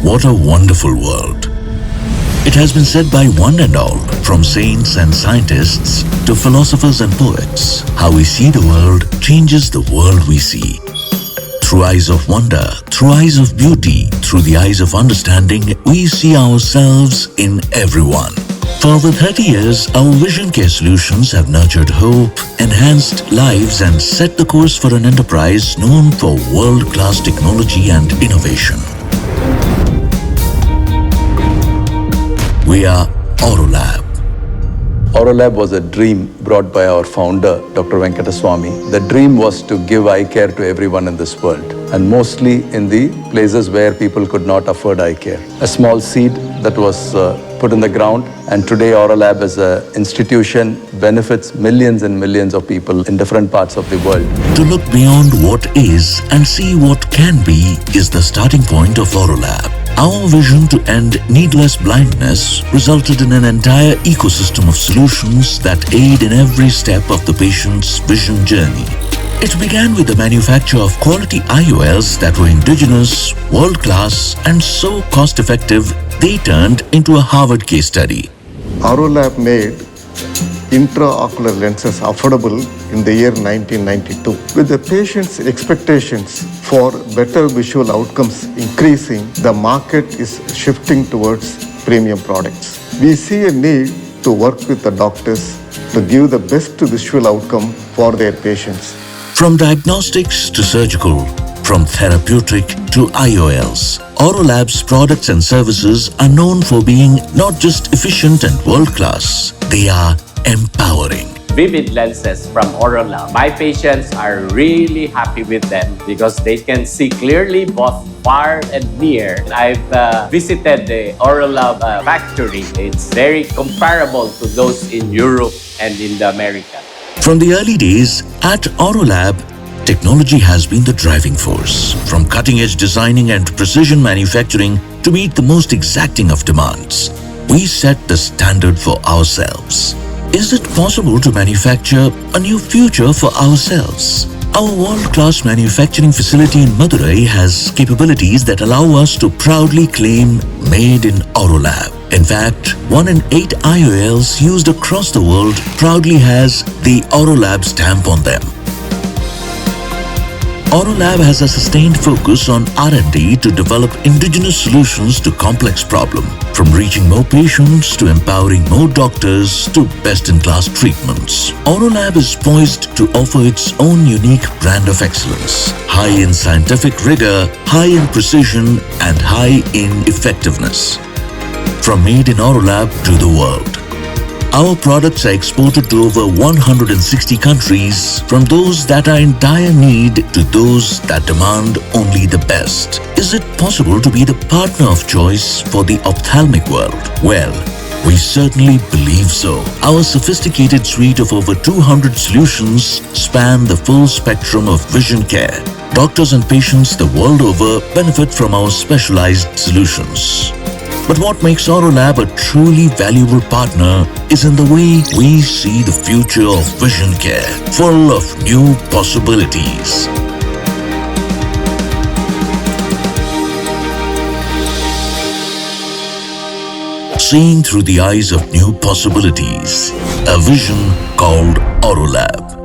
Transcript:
What a wonderful world. It has been said by one and all, from saints and scientists to philosophers and poets, how we see the world changes the world we see. Through eyes of wonder, through eyes of beauty, through the eyes of understanding, we see ourselves in everyone. For over 30 years, our vision care solutions have nurtured hope, enhanced lives and set the course for an enterprise known for world-class technology and innovation. We are Aurolab. Aurolab was a dream brought by our founder, Dr. Venkataswamy. The dream was to give eye care to everyone in this world, and mostly in the places where people could not afford eye care. A small seed that was put in the ground, and today Aurolab as an institution benefits millions and millions of people in different parts of the world. To look beyond what is and see what can be is the starting point of Aurolab. Our vision to end needless blindness resulted in an entire ecosystem of solutions that aid in every step of the patient's vision journey. It began with the manufacture of quality IOLs that were indigenous, world-class, and so cost-effective they turned into a Harvard case study. Aurolab made intraocular lenses affordable in the year 1992. With the patient's expectations for better visual outcomes increasing, the market is shifting towards premium products. We see a need to work with the doctors to give the best visual outcome for their patients. From diagnostics to surgical, from therapeutic to IOLs, Aurolab's products and services are known for being not just efficient and world-class, they are empowering. Vivid lenses from Aurolab. My patients are really happy with them because they can see clearly both far and near. I've visited the Aurolab factory. It's very comparable to those in Europe and in the Americas. From the early days, at Aurolab, technology has been the driving force. From cutting-edge designing and precision manufacturing to meet the most exacting of demands, we set the standard for ourselves. Is it possible to manufacture a new future for ourselves? Our world-class manufacturing facility in Madurai has capabilities that allow us to proudly claim Made in Aurolab. In fact, 1 in 8 IOLs used across the world proudly has the Aurolab stamp on them. Aurolab has a sustained focus on R&D to develop indigenous solutions to complex problems, from reaching more patients to empowering more doctors to best-in-class treatments. Aurolab is poised to offer its own unique brand of excellence, high in scientific rigor, high in precision, and high in effectiveness. From Made in Aurolab to the world, our products are exported to over 160 countries, from those that are in dire need to those that demand only the best. Is it possible to be the partner of choice for the ophthalmic world? Well, we certainly believe so. Our sophisticated suite of over 200 solutions span the full spectrum of vision care. Doctors and patients the world over benefit from our specialized solutions. But what makes Aurolab a truly valuable partner is in the way we see the future of vision care, full of new possibilities. Seeing through the eyes of new possibilities, a vision called Aurolab.